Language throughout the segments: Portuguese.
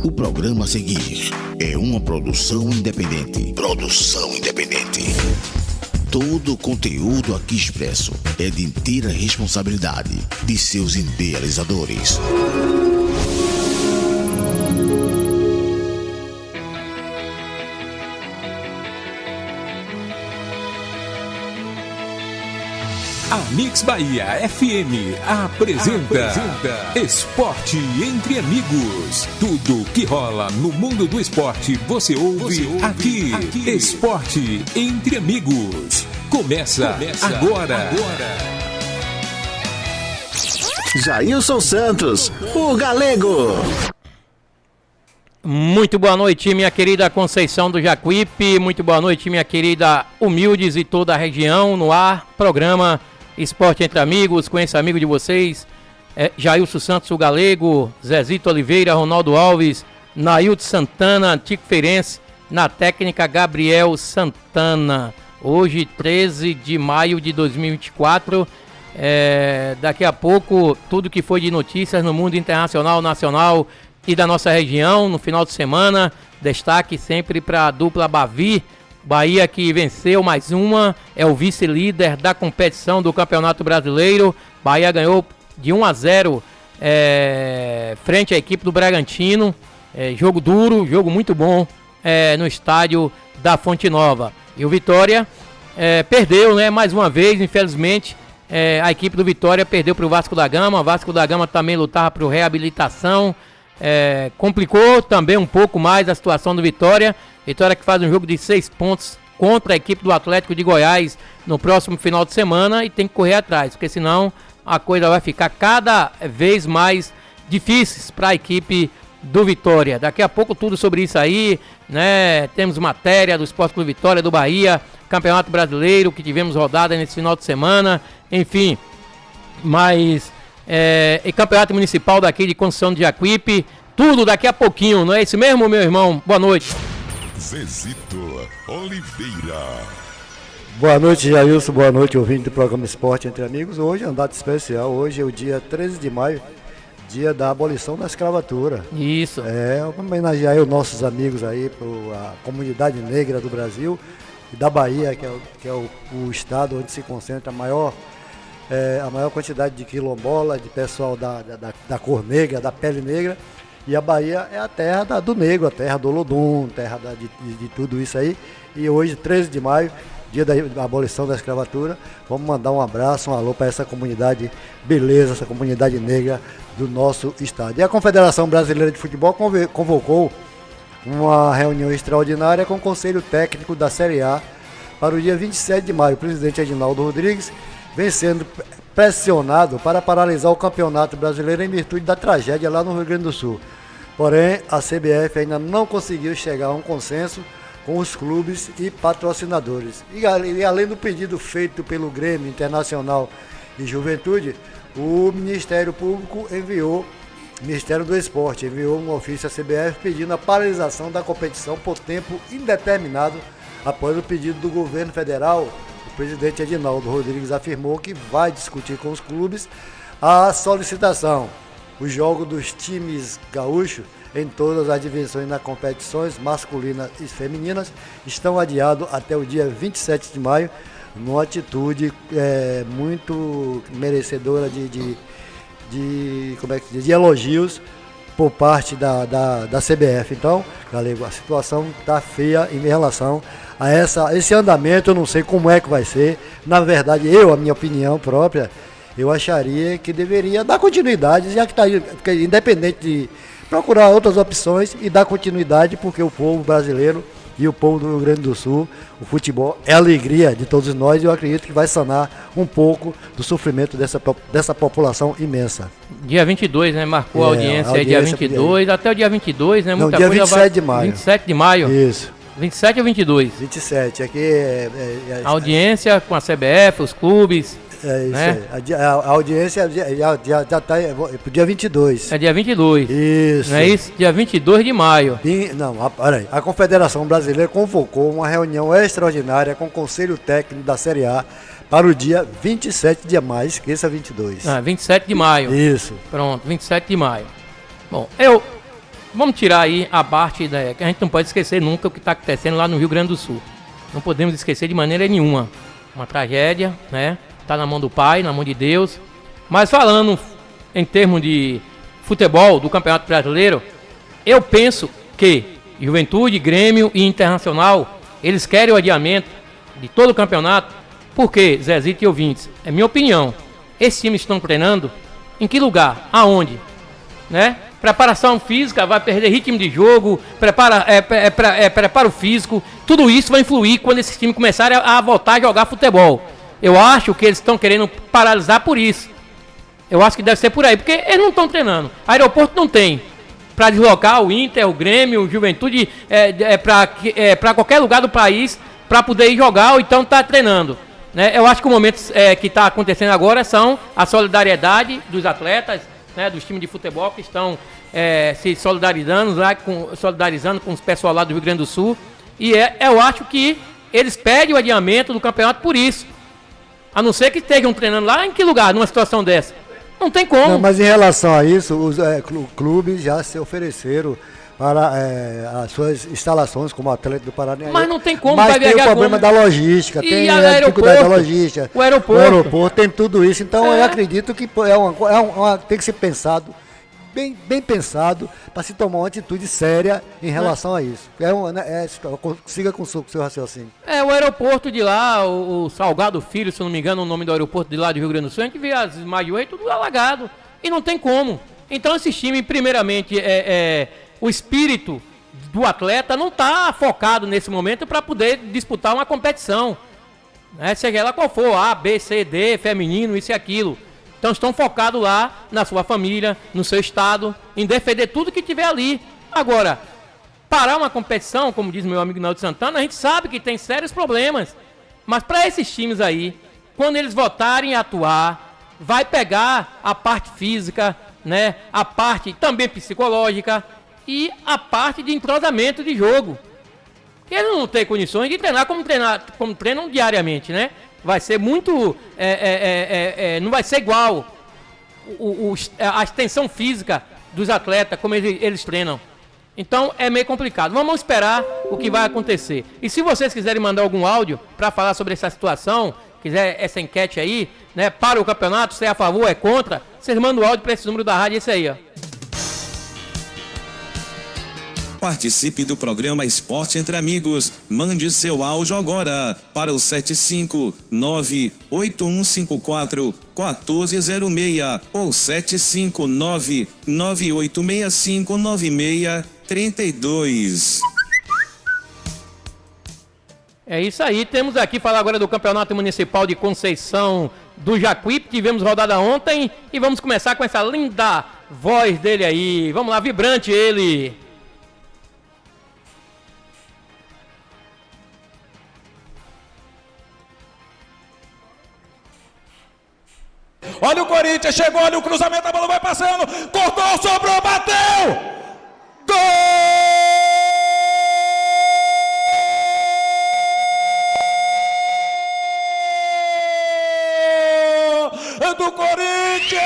O programa a seguir é uma produção independente. Todo o conteúdo aqui expresso é de inteira responsabilidade de seus idealizadores. A Mix Bahia FM apresenta Esporte Entre Amigos. Tudo que rola no mundo do esporte você ouve aqui. Esporte Entre Amigos. Começa agora. Jailson Santos, o Galego. Muito boa noite, minha querida Conceição do Jacuípe. Muito boa noite, minha querida Humildes e toda a região. No ar, programa Esporte Entre Amigos, com esse amigo de vocês, Jailson Santos, o Galego, Zezito Oliveira, Ronaldo Alves, Nailton Santana, Tico Feirense, na técnica Gabriel Santana. Hoje, 13 de maio de 2024, daqui a pouco, tudo que foi de notícias no mundo internacional, nacional e da nossa região, no final de semana, destaque sempre para a dupla Bavi. Bahia que venceu mais uma, é o vice-líder da competição do Campeonato Brasileiro. Bahia ganhou de 1-0 frente à equipe do Bragantino. Jogo duro, jogo muito bom no estádio da Fonte Nova. E o Vitória perdeu, né, mais uma vez, infelizmente. A equipe do Vitória perdeu para o Vasco da Gama. O Vasco da Gama também lutava por reabilitação. Complicou também um pouco mais a situação do Vitória. Vitória que faz um jogo de 6 pontos contra a equipe do Atlético de Goiás no próximo final de semana e tem que correr atrás, porque senão a coisa vai ficar cada vez mais difícil para a equipe do Vitória. Daqui a pouco tudo sobre isso aí, né? Temos matéria do Esporte Clube Vitória, do Bahia, Campeonato Brasileiro que tivemos rodada nesse final de semana, enfim, mas e Campeonato Municipal daqui de Conceição de Jacuípe, tudo daqui a pouquinho, não é isso mesmo, meu irmão? Boa noite. Zezito Oliveira. Boa noite, Jailson, boa noite, ouvinte do programa Esporte Entre Amigos. Hoje é um data especial, hoje é o dia 13 de maio, dia da abolição da escravatura. Isso. Homenagear os nossos amigos aí, a comunidade negra do Brasil e da Bahia, que é o estado onde se concentra a maior quantidade de quilombola, de pessoal da cor negra, da pele negra. E a Bahia é a terra do negro, a terra do Olodum, terra de tudo isso aí. E hoje, 13 de maio, dia da abolição da escravatura, vamos mandar um abraço, um alô para essa comunidade beleza, essa comunidade negra do nosso estado. E a Confederação Brasileira de Futebol convocou uma reunião extraordinária com o Conselho Técnico da Série A para o dia 27 de maio. O presidente Edinaldo Rodrigues vem sendo pressionado para paralisar o Campeonato Brasileiro em virtude da tragédia lá no Rio Grande do Sul. Porém, a CBF ainda não conseguiu chegar a um consenso com os clubes e patrocinadores. E além do pedido feito pelo Grêmio Internacional e Juventude, o Ministério Público Ministério do Esporte enviou um ofício à CBF pedindo a paralisação da competição por tempo indeterminado após o pedido do governo federal. O presidente Edinaldo Rodrigues afirmou que vai discutir com os clubes a solicitação. Os jogos dos times gaúchos em todas as dimensões nas competições masculinas e femininas estão adiados até o dia 27 de maio, numa atitude muito merecedora de elogios por parte da CBF. Então, Galego, a situação está feia em relação a esse andamento. Eu não sei como é que vai ser. Na verdade, a minha opinião própria, eu acharia que deveria dar continuidade, já que está independente de procurar outras opções e dar continuidade, porque o povo brasileiro e o povo do Rio Grande do Sul, o futebol é a alegria de todos nós e eu acredito que vai sanar um pouco do sofrimento dessa população imensa. Dia 22, né? Marcou a audiência aí, dia 22, até o dia 22, né? Muita dia coisa 27 de maio. 27 de maio. Isso. 27 ou 22? 27, aqui a audiência com a CBF, os clubes. É isso, né? Aí. A audiência já está pro dia 22. É dia 22. Isso. Não é isso? Dia 22 de maio. Peraí. A Confederação Brasileira convocou uma reunião extraordinária com o Conselho Técnico da Série A para o dia 27 de maio. Esqueça 22. 27 de maio. Isso. Pronto, 27 de maio. Bom, eu vamos tirar aí a parte que a gente não pode esquecer nunca o que está acontecendo lá no Rio Grande do Sul. Não podemos esquecer de maneira nenhuma. Uma tragédia, né? Está na mão do Pai, na mão de Deus. Mas falando em termos de futebol do Campeonato Brasileiro, eu penso que Juventude, Grêmio e Internacional, eles querem o adiamento de todo o campeonato, porque, Zezito e ouvintes, é minha opinião, esses times estão treinando em que lugar? Aonde? Né? Preparação física, vai perder ritmo de jogo, preparo físico, tudo isso vai influir quando esses times começarem a voltar a jogar futebol. Eu acho que eles estão querendo paralisar por isso. Eu acho que deve ser por aí, porque eles não estão treinando. Aeroporto não tem. Para deslocar o Inter, o Grêmio, o Juventude, para qualquer lugar do país, para poder ir jogar ou então tá treinando. Né? Eu acho que o momento que está acontecendo agora são a solidariedade dos atletas, né, dos times de futebol que estão se solidarizando com os pessoal lá do Rio Grande do Sul. E eu acho que eles pedem o adiamento do campeonato por isso. A não ser que estejam treinando lá, em que lugar, numa situação dessa? Não tem como. Não, mas em relação a isso, os clubes já se ofereceram para as suas instalações como Atlético do Pará. Mas não tem como. Mas tem o problema da logística, tem a dificuldade da logística. O aeroporto. Tem tudo isso. Então eu acredito que tem que ser pensado, bem pensado, para se tomar uma atitude séria em relação a isso. Siga com o seu raciocínio. O aeroporto de lá, o Salgado Filho, se eu não me engano, o nome do aeroporto de lá do Rio Grande do Sul, a gente vê as imagens tudo alagado. E não tem como. Então esse time, primeiramente, o espírito do atleta não está focado nesse momento para poder disputar uma competição. Seja ela qual for, A, B, C, D, feminino, isso e aquilo. Então estão focados lá na sua família, no seu estado, em defender tudo que tiver ali. Agora, parar uma competição, como diz meu amigo Naldo Santana, a gente sabe que tem sérios problemas. Mas para esses times aí, quando eles voltarem a atuar, vai pegar a parte física, né, a parte também psicológica e a parte de entrosamento de jogo. Eles não têm condições de treinar como treinam diariamente, né? Vai ser muito... não vai ser igual a extensão física dos atletas, como eles treinam. Então é meio complicado. Vamos esperar o que vai acontecer. E se vocês quiserem mandar algum áudio para falar sobre essa situação, quiser essa enquete aí, né, para o campeonato, se é a favor ou é contra, vocês mandam o áudio para esse número da rádio, esse aí, ó. Participe do programa Esporte Entre Amigos. Mande seu áudio agora para o 759-8154-1406 ou 759-9865-9632. É isso aí, temos aqui falar agora do Campeonato Municipal de Conceição do Jacuípe. Tivemos rodada ontem e vamos começar com essa linda voz dele aí. Vamos lá, vibrante ele. Olha o Corinthians, chegou, olha o cruzamento, a bola vai passando, cortou, sobrou, bateu! Gol! Do Corinthians!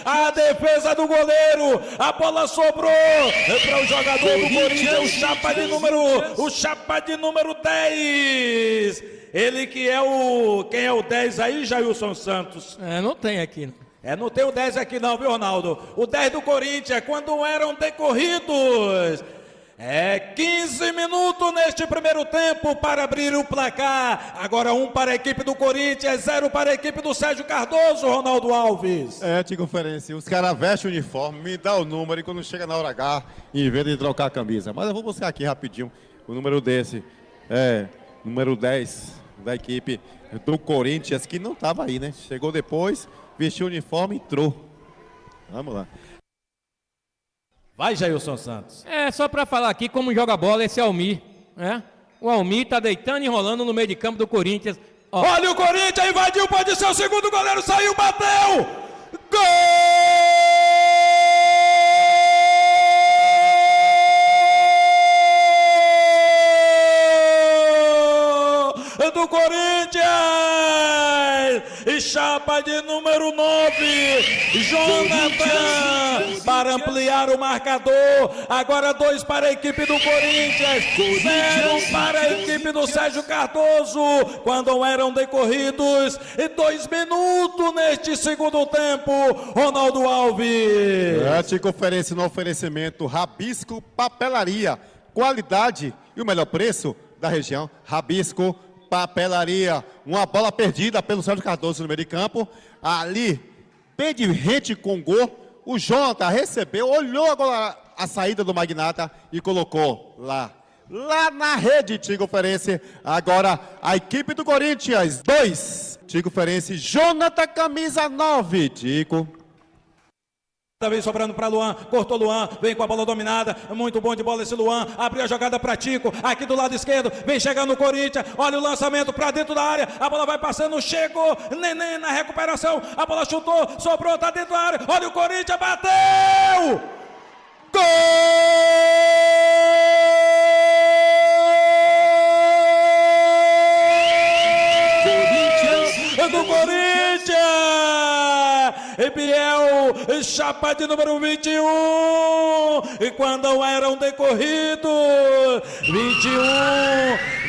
A defesa do goleiro, a bola sobrou para o jogador do Corinthians, o chapa de número 10. Ele que é quem é o 10 aí, Jailson Santos? Não tem aqui. Não tem o 10 aqui não, viu, Ronaldo? O 10 do Corinthians, quando eram decorridos 15 minutos neste primeiro tempo para abrir o placar. Agora 1 para a equipe do Corinthians, 0 para a equipe do Sérgio Cardoso, Ronaldo Alves. Te conferência, os caras vestem o uniforme, me dá o número e quando chega na hora H, em vez de trocar a camisa. Mas eu vou buscar aqui rapidinho o número desse. Número 10 da equipe do Corinthians, que não estava aí, né? Chegou depois, vestiu o uniforme e entrou. Vamos lá. Vai, Jailson Santos. Só para falar aqui como joga bola esse Almir, né? O Almir tá deitando e enrolando no meio de campo do Corinthians. Olha o Corinthians, invadiu, pode ser o segundo goleiro, saiu, bateu! Gol! Do Corinthians! chapa de número 9, Jonathan, para ampliar o marcador. Agora 2 para a equipe do Corinthians, 0 para a equipe do Sérgio Cardoso, quando eram decorridos 2 minutos neste segundo tempo. Ronaldo Alves. Te conferência no oferecimento Rabisco Papelaria, qualidade e o melhor preço da região. Rabisco Papelaria. Uma bola perdida pelo Sérgio Cardoso no meio de campo, ali bem de rente com gol. O Jonathan recebeu, olhou agora a saída do Magnata e colocou lá na rede. Tico Ferense. Agora a equipe do Corinthians 2, Tico Ferense, Jonathan camisa 9. Tico. Vem sobrando para Luan, cortou Luan, vem com a bola dominada, muito bom de bola esse Luan, abriu a jogada para Tico, aqui do lado esquerdo, vem chegando o Corinthians, olha o lançamento para dentro da área, a bola vai passando, chegou, Neném na recuperação, a bola chutou, sobrou, tá dentro da área, olha o Corinthians, bateu! Gol! Do Corinthians! Biel, chapa de número 21, e quando eram decorridos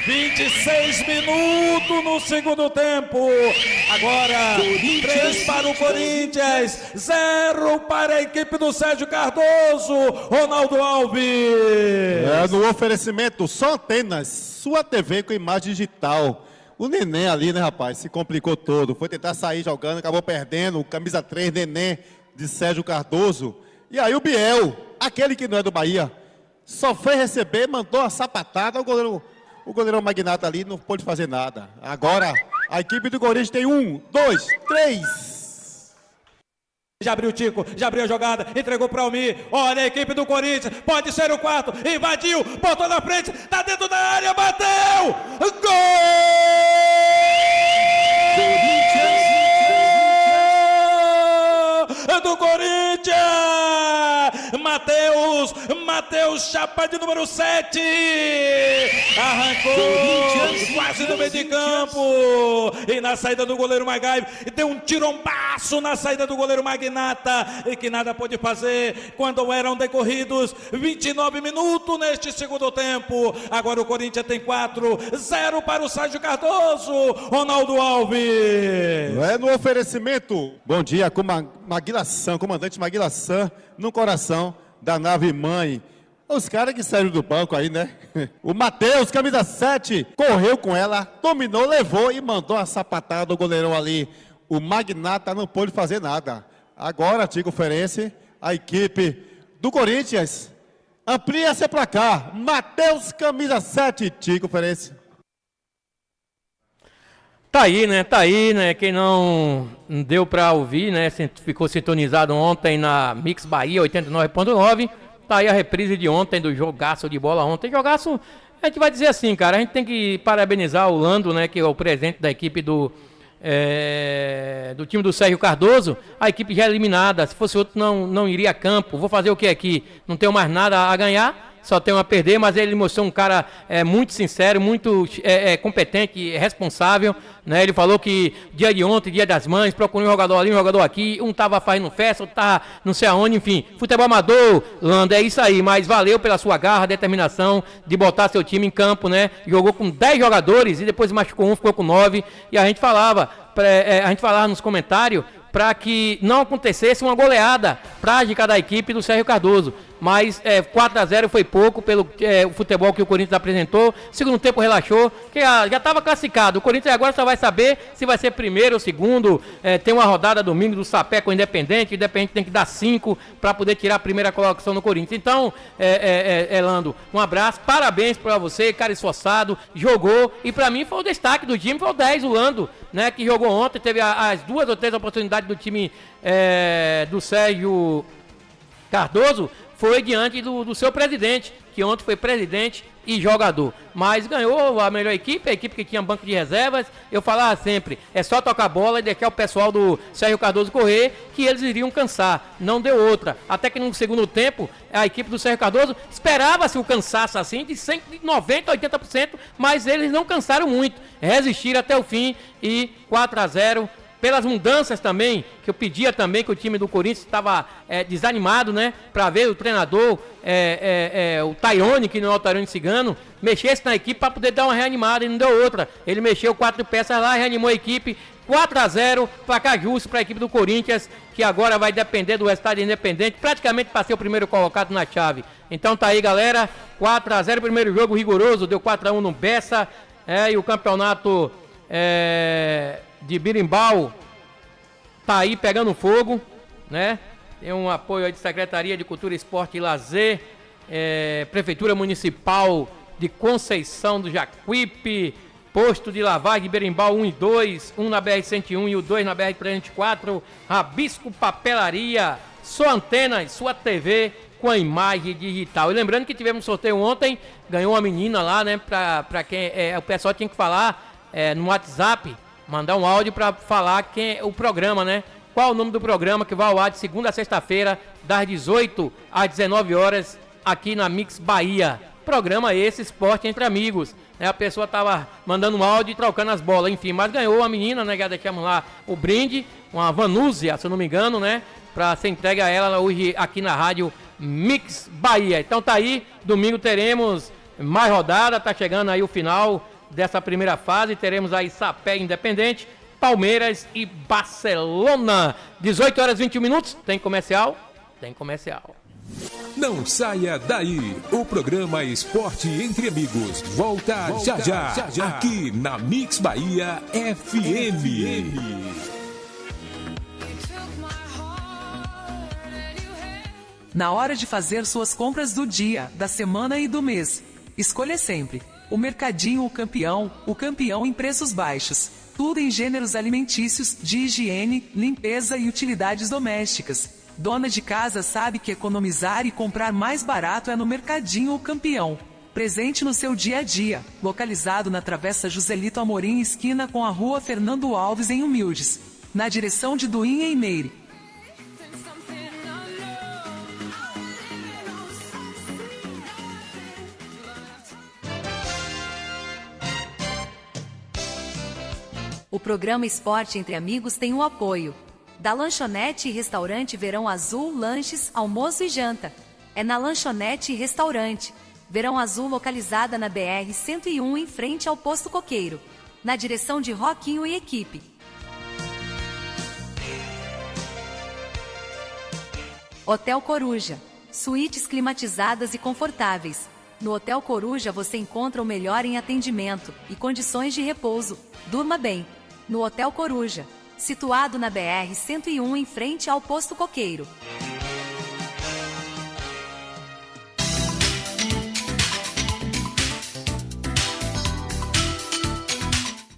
26 minutos no segundo tempo. Agora 3 para o Corinthians, 0 para a equipe do Sérgio Cardoso. Ronaldo Alves. No oferecimento Só Antenas, sua TV com imagem digital. O Neném ali, né, rapaz, se complicou todo. Foi tentar sair jogando, acabou perdendo. O camisa 3, Neném, de Sérgio Cardoso. E aí o Biel, aquele que não é do Bahia, só foi receber, mandou a sapatada. O goleirão Magnata ali não pôde fazer nada. Agora, a equipe do Corinthians tem 1, 2, 3. Já abriu o Tico, já abriu a jogada, entregou para o Almir. Olha a equipe do Corinthians, pode ser o quarto, invadiu, botou na frente, tá dentro da área, bateu! Gol! Do Corinthians! Matheus, chapa de número 7, arrancou quase no meio de campo, e na saída do goleiro Magaive, deu um tirombaço na saída do goleiro Magnata, e que nada pôde fazer quando eram decorridos 29 minutos neste segundo tempo. Agora o Corinthians tem 4, 0 para o Sérgio Cardoso. Ronaldo Alves. No oferecimento, bom dia, comandante Maguilação, no coração da nave mãe. Os caras que saíram do banco aí, né? O Matheus, camisa 7, correu com ela, dominou, levou e mandou a sapatada do goleirão ali. O Magnata não pôde fazer nada. Agora, Tico Ferense, a equipe do Corinthians amplia seu placar. Matheus, camisa 7, Tico Ferense. Tá aí, né? Quem não deu pra ouvir, né? Ficou sintonizado ontem na Mix Bahia 89.9. Tá aí a reprise de ontem do jogaço de bola ontem. Jogaço, a gente vai dizer assim, cara, a gente tem que parabenizar o Lando, né? Que é o presidente da equipe do time do Sérgio Cardoso. A equipe já é eliminada. Se fosse outro, não iria a campo. Vou fazer o que aqui? Não tenho mais nada a ganhar. Só tem a perder, mas ele mostrou um cara muito sincero, muito competente, responsável, né? Ele falou que dia de ontem, dia das mães, procurou um jogador ali, um jogador aqui, um tava fazendo festa, outro tava não sei aonde, enfim. Futebol amador, Lando, é isso aí, mas valeu pela sua garra, determinação de botar seu time em campo, né? Jogou com 10 jogadores e depois machucou um, ficou com 9, e a gente falava nos comentários para que não acontecesse uma goleada trágica da equipe do Sérgio Cardoso. Mas 4-0 foi pouco pelo o futebol que o Corinthians apresentou. Segundo tempo relaxou, que já estava classificado. O Corinthians agora só vai saber se vai ser primeiro ou segundo. Tem uma rodada domingo do Sapé com o Independente. O Independente tem que dar 5 para poder tirar a primeira colocação no Corinthians. Então, Lando, um abraço, parabéns para você, cara esforçado, jogou. E para mim foi o destaque do time, foi o 10, o Lando, né, que jogou ontem. Teve as 2 ou 3 oportunidades do time do Sérgio Cardoso. Foi diante do seu presidente, que ontem foi presidente e jogador. Mas ganhou a melhor equipe, a equipe que tinha banco de reservas. Eu falava sempre, é só tocar a bola e deixar o pessoal do Sérgio Cardoso correr, que eles iriam cansar. Não deu outra. Até que no segundo tempo, a equipe do Sérgio Cardoso esperava-se o cansaço assim, de 90% a 80%, mas eles não cansaram muito. Resistiram até o fim e 4-0. pelas mudanças também, que eu pedia também, que o time do Corinthians estava desanimado, né? Para ver o treinador, o Tairone, que não é o Tairone Cigano, mexesse na equipe para poder dar uma reanimada, e não deu outra. Ele mexeu 4 peças lá, reanimou a equipe, 4-0, placar justo para a equipe do Corinthians, que agora vai depender do resultado independente, praticamente para ser o primeiro colocado na chave. Então tá aí, galera, 4-0, primeiro jogo rigoroso, deu 4-1 no Bessa, e o campeonato de Birimbau tá aí pegando fogo, né? Tem um apoio aí de Secretaria de Cultura, Esporte e Lazer, Prefeitura Municipal de Conceição do Jacuípe, Posto de Lavagem de Berimbau 1 e 2, um na BR-101 e o 2 na BR-304, Rabisco Papelaria, sua antena e sua TV com a imagem digital. E lembrando que tivemos um sorteio ontem, ganhou uma menina lá, né, pra quem o pessoal tinha que falar no WhatsApp, mandar um áudio pra falar quem é o programa, né? Qual o nome do programa que vai ao ar de segunda a sexta-feira, das 18 às 19 horas, aqui na Mix Bahia. Programa esse, Esporte Entre Amigos. A pessoa tava mandando um áudio e trocando as bolas, enfim, mas ganhou a menina, né? Já deixamos lá o brinde, uma Vanúzia, se eu não me engano, né? Pra ser entregue a ela hoje aqui na rádio Mix Bahia. Então tá aí, domingo teremos mais rodada, tá chegando aí o final dessa primeira fase, teremos aí Sapé Independente, Palmeiras e Barcelona. 18 horas e 21 minutos, tem comercial? Tem comercial. Não saia daí, o programa Esporte Entre Amigos volta já, aqui na Mix Bahia FM. Na hora de fazer suas compras do dia, da semana e do mês, escolha sempre o Mercadinho o campeão em preços baixos. Tudo em gêneros alimentícios, de higiene, limpeza e utilidades domésticas. Dona de casa sabe que economizar e comprar mais barato é no Mercadinho o Campeão. Presente no seu dia a dia, localizado na Travessa Joselito Amorim, esquina com a Rua Fernando Alves, em Humildes, na direção de Duim em Meire. O programa Esporte Entre Amigos tem o apoio da Lanchonete e Restaurante Verão Azul, lanches, almoço e janta. É na Lanchonete e Restaurante Verão Azul, localizada na BR-101, em frente ao Posto Coqueiro, na direção de Roquinho e equipe. Hotel Coruja, suítes climatizadas e confortáveis. No Hotel Coruja você encontra o melhor em atendimento e condições de repouso. Durma bem no Hotel Coruja, situado na BR-101, em frente ao Posto Coqueiro.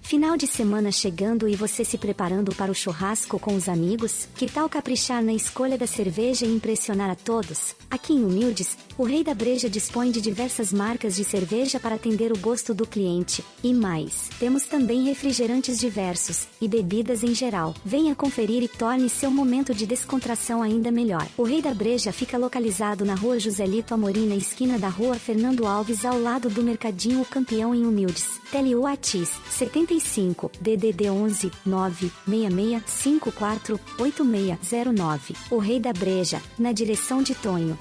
Final de semana chegando e você se preparando para o churrasco com os amigos? Que tal caprichar na escolha da cerveja e impressionar a todos? Aqui em Humildes, o Rei da Breja dispõe de diversas marcas de cerveja para atender o gosto do cliente. E mais, temos também refrigerantes diversos e bebidas em geral. Venha conferir e torne seu momento de descontração ainda melhor. O Rei da Breja fica localizado na Rua Joselito Amorim, na esquina da Rua Fernando Alves, ao lado do Mercadinho o Campeão, em Humildes. Tele Whats 75 DDD 11 966 54 8609. O Rei da Breja, na direção de Tonho.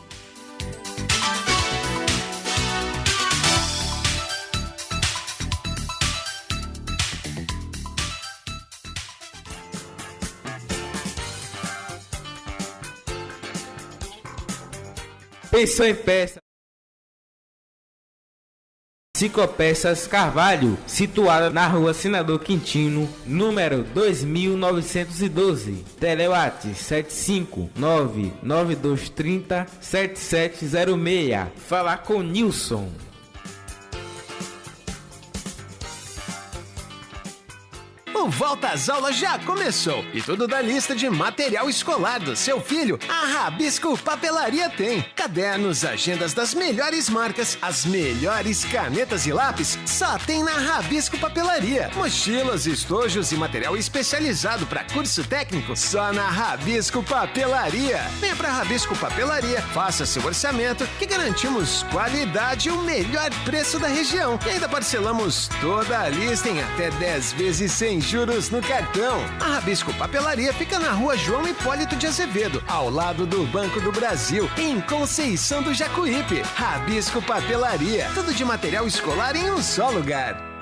Pensou em peça? Psicopeças Carvalho, situada na Rua Senador Quintino, número 2912. Telewat 75992307706. Falar com Nilson. O Volta às Aulas já começou e tudo da lista de material escolar do seu filho, a Rabisco Papelaria tem. Cadernos, agendas das melhores marcas, as melhores canetas e lápis, só tem na Rabisco Papelaria. Mochilas, estojos e material especializado para curso técnico, só na Rabisco Papelaria. Venha pra Rabisco Papelaria, faça seu orçamento que garantimos qualidade e o melhor preço da região. E ainda parcelamos toda a lista em até 10 vezes sem juros. juros no cartão. A Rabisco Papelaria fica na rua João Hipólito de Azevedo, ao lado do Banco do Brasil, em Conceição do Jacuípe. Rabisco Papelaria, tudo de material escolar em um só lugar.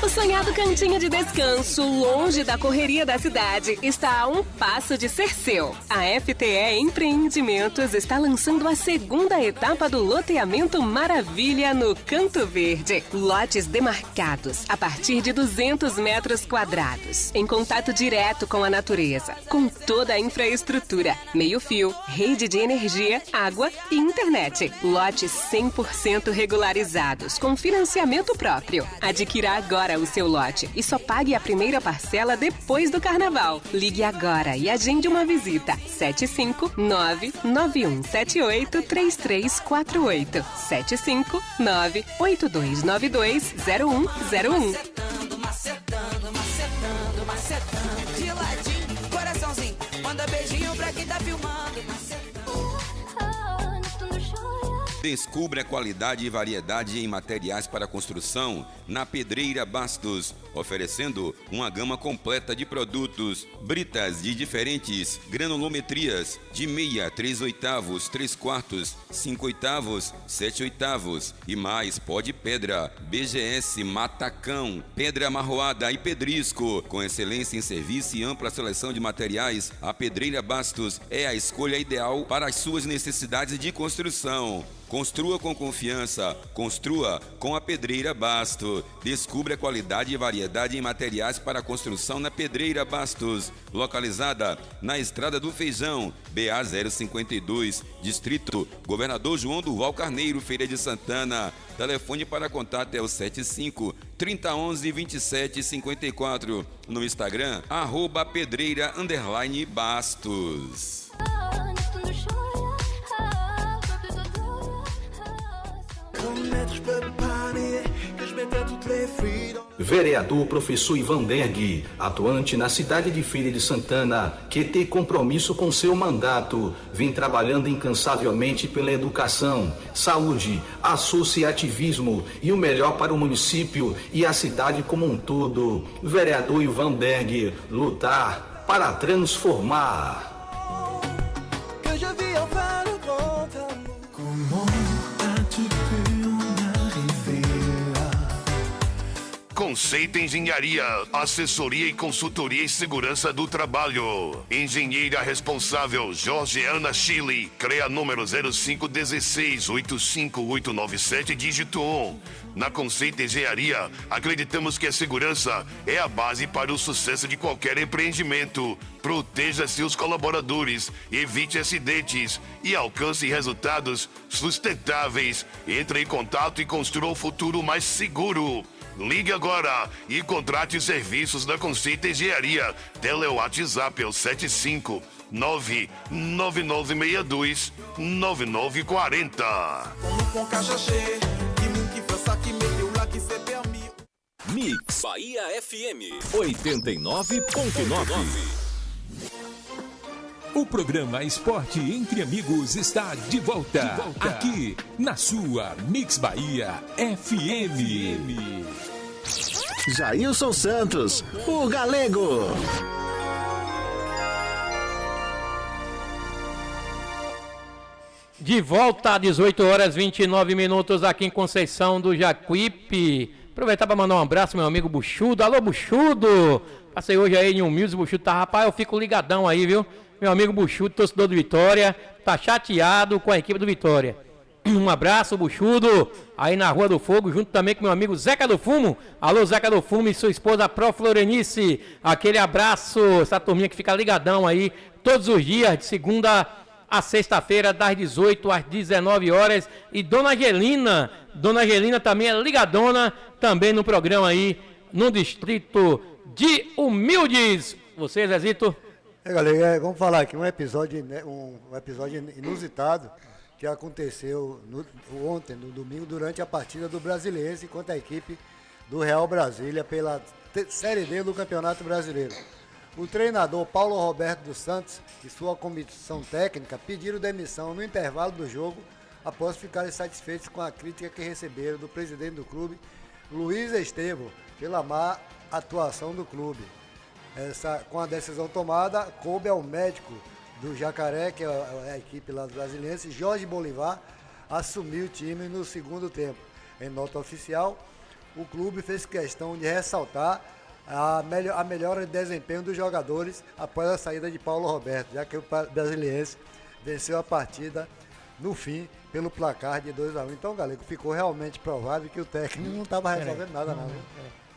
O sonhado cantinho de descanso, longe da correria da cidade, está a um passo de ser seu. A FTE Empreendimentos está lançando a segunda etapa do loteamento Maravilha no Canto Verde. Lotes demarcados a partir de 200 metros quadrados, em contato direto com a natureza, com toda a infraestrutura, meio-fio, rede de energia, água e internet. Lotes 100% regularizados, com financiamento próprio. Adquira agora o seu lote e só pague a primeira parcela depois do carnaval. Ligue agora e agende uma visita. 759-9178-3348. 759-8292-0101. Macetando, de ladinho, coraçãozinho, manda beijinho pra quem tá filmando. Descubra a qualidade e variedade em materiais para construção na Pedreira Bastos, oferecendo uma gama completa de produtos, britas de diferentes granulometrias, de meia, 3/8, 3/4, 5/8, 7/8 e mais pó de pedra, BGS, matacão, pedra amarroada e pedrisco. Com excelência em serviço e ampla seleção de materiais, a Pedreira Bastos é a escolha ideal para as suas necessidades de construção. Construa com confiança, construa com a Pedreira Bastos. Descubra a qualidade e variedade em materiais para construção na Pedreira Bastos, localizada na Estrada do Feijão, BA 052, Distrito Governador João Durval Carneiro, Feira de Santana. Telefone para contato é o 75-3011-2754. No Instagram, @pedreira_bastos. Vereador Professor Ivan Derg, atuante na cidade de Feira de Santana, que tem compromisso com seu mandato, vem trabalhando incansavelmente pela educação, saúde, associativismo e o melhor para o município e a cidade como um todo. Vereador Ivan Derg, lutar para transformar. Conceito Engenharia, assessoria e consultoria em segurança do trabalho. Engenheira responsável Jorgeana Chile, CREA número 0516-85897, dígito 1. Na Conceito Engenharia, acreditamos que a segurança é a base para o sucesso de qualquer empreendimento. Proteja seus colaboradores, evite acidentes e alcance resultados sustentáveis. Entre em contato e construa um futuro mais seguro. Ligue agora e contrate os serviços da Conceito Engenharia. Tele-WhatsApp é o 759-9962-9940. Mix Bahia FM 89.9. O programa Esporte Entre Amigos está de volta, aqui na sua Mix Bahia FM. Jailson Santos, o Galego. De volta, 18 horas 29 minutos aqui em Conceição do Jacuípe. Aproveitar para mandar um abraço, meu amigo Buxudo. Alô, Buxudo! Passei hoje aí em Humildes, Buxudo tá, rapaz, eu fico ligadão aí, viu? Meu amigo Buxudo, torcedor do Vitória, tá chateado com a equipe do Vitória. Um abraço, Buxudo, aí na Rua do Fogo, junto também com meu amigo Zeca do Fumo. Alô, Zeca do Fumo e sua esposa Pro Florenice. Aquele abraço, essa turminha que fica ligadão aí todos os dias, de segunda a sexta-feira, das 18 às 19 horas. E Dona Angelina também é ligadona, também no programa aí, no distrito de Humildes. Você, Zezito? Galera, vamos falar aqui um episódio inusitado que aconteceu ontem, no domingo, durante a partida do Brasiliense contra a equipe do Real Brasília pela Série D do Campeonato Brasileiro. O treinador Paulo Roberto dos Santos e sua comissão técnica pediram demissão no intervalo do jogo após ficarem satisfeitos com a crítica que receberam do presidente do clube, Luiz Estevam, pela má atuação do clube. Com a decisão tomada, coube ao médico do Jacaré, que é a equipe lá do Brasiliense, Jorge Bolivar, assumir o time no segundo tempo. Em nota oficial, o clube fez questão de ressaltar a melhora de desempenho dos jogadores após a saída de Paulo Roberto, já que o Brasiliense venceu a partida no fim pelo placar de 2-1. Então, Galego, ficou realmente provado que o técnico não estava resolvendo nada, não.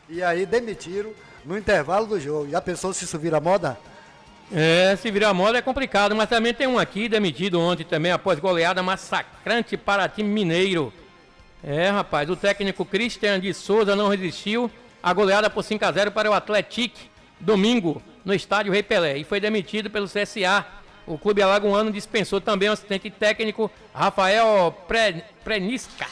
E aí demitiram no intervalo do jogo. Já pensou se isso vira moda? Se virar moda é complicado, mas também tem um aqui demitido ontem também após goleada massacrante para time mineiro. Rapaz, o técnico Christian de Souza não resistiu à goleada por 5-0 para o Atlético domingo no estádio Rei Pelé e foi demitido pelo CSA. O clube alagoano dispensou também o assistente técnico Rafael Prenisca.